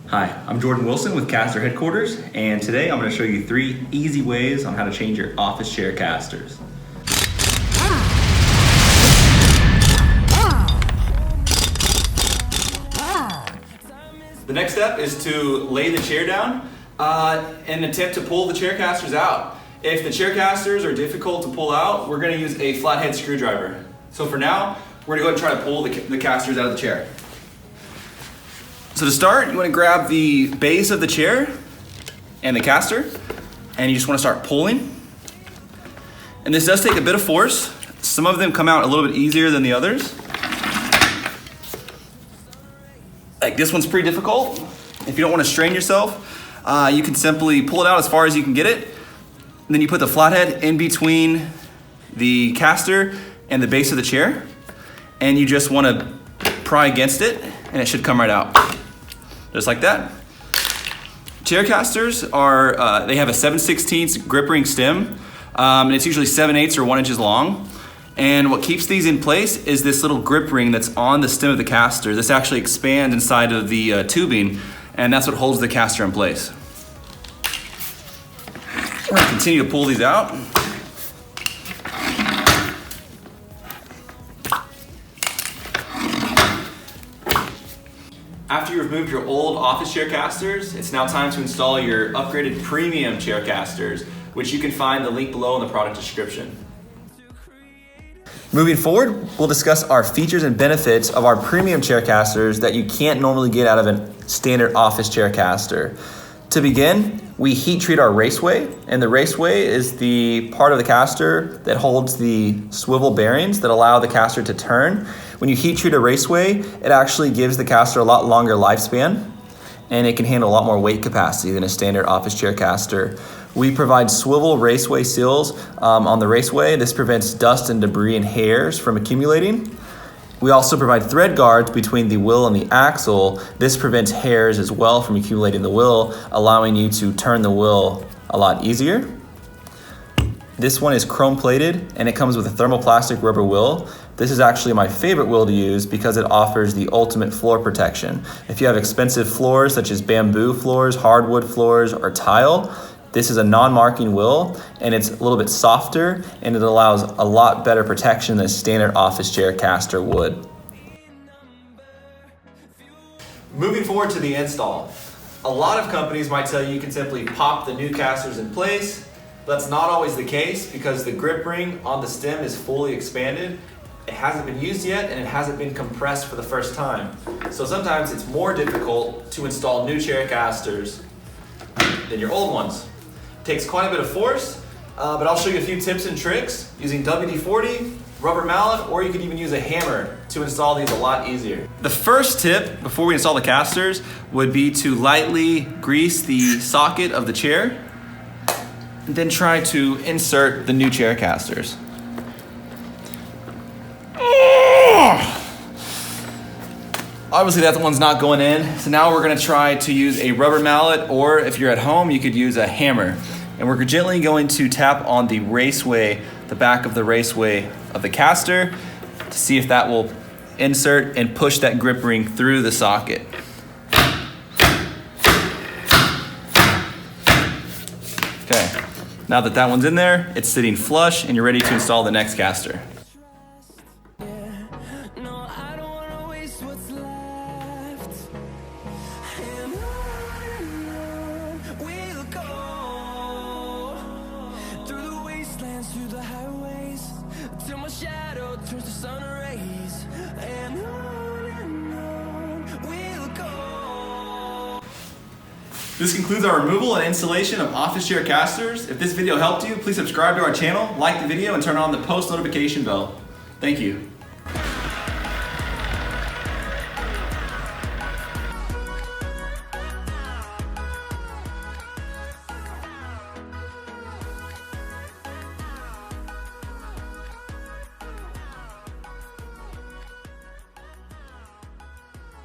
Hi, I'm Jordan Wilson with Caster Headquarters, and today I'm going to show you 3 easy ways on how to change your office chair casters. The next step is to lay the chair down and attempt to pull the chair casters out. If the chair casters are difficult to pull out, we're going to use a flathead screwdriver. So for now, we're going to go ahead and try to pull the casters out of the chair. So to start, you want to grab the base of the chair and the caster, and you just want to start pulling. And this does take a bit of force. Some of them come out a little bit easier than the others. Like this one's pretty difficult. If you don't want to strain yourself, you can simply pull it out as far as you can get it. And then you put the flathead in between the caster and the base of the chair, and you just want to pry against it, and it should come right out. Just like that. Chair casters are, they have a 7/16 grip ring stem, and it's usually 7/8 or 1 inches long. And what keeps these in place is this little grip ring that's on the stem of the caster. This actually expands inside of the tubing, and that's what holds the caster in place. We're gonna continue to pull these out. After you've removed your old office chair casters, it's now time to install your upgraded premium chair casters, which you can find the link below in the product description. Moving forward, we'll discuss our features and benefits of our premium chair casters that you can't normally get out of a standard office chair caster. To begin, we heat treat our raceway, and the raceway is the part of the caster that holds the swivel bearings that allow the caster to turn. When you heat treat a raceway, it actually gives the caster a lot longer lifespan, and it can handle a lot more weight capacity than a standard office chair caster. We provide swivel raceway seals on the raceway. This prevents dust and debris and hairs from accumulating. We also provide thread guards between the wheel and the axle. This prevents hairs as well from accumulating the wheel, allowing you to turn the wheel a lot easier. This one is chrome plated, and it comes with a thermoplastic rubber wheel. This is actually my favorite wheel to use because it offers the ultimate floor protection. If you have expensive floors such as bamboo floors, hardwood floors, or tile, this is a non-marking wheel, and it's a little bit softer, and it allows a lot better protection than a standard office chair caster would. Moving forward to the install. A lot of companies might tell you you can simply pop the new casters in place. That's not always the case because the grip ring on the stem is fully expanded. It hasn't been used yet, and it hasn't been compressed for the first time. So sometimes it's more difficult to install new chair casters than your old ones. Takes quite a bit of force, but I'll show you a few tips and tricks using WD-40, rubber mallet, or you could even use a hammer to install these a lot easier. The first tip before we install the casters would be to lightly grease the socket of the chair, and then try to insert the new chair casters. Obviously that one's not going in, so now we're gonna try to use a rubber mallet, or if you're at home, you could use a hammer. And we're gently going to tap on the raceway, the back of the raceway of the caster, to see if that will insert and push that grip ring through the socket. Okay, now that that one's in there, it's sitting flush, and you're ready to install the next caster. Through the highways till my shadow turns to sun rays, and on we'll go. This concludes our removal and installation of office chair casters. If this video helped you, please subscribe to our channel, like the video, and turn on the post notification bell. Thank you.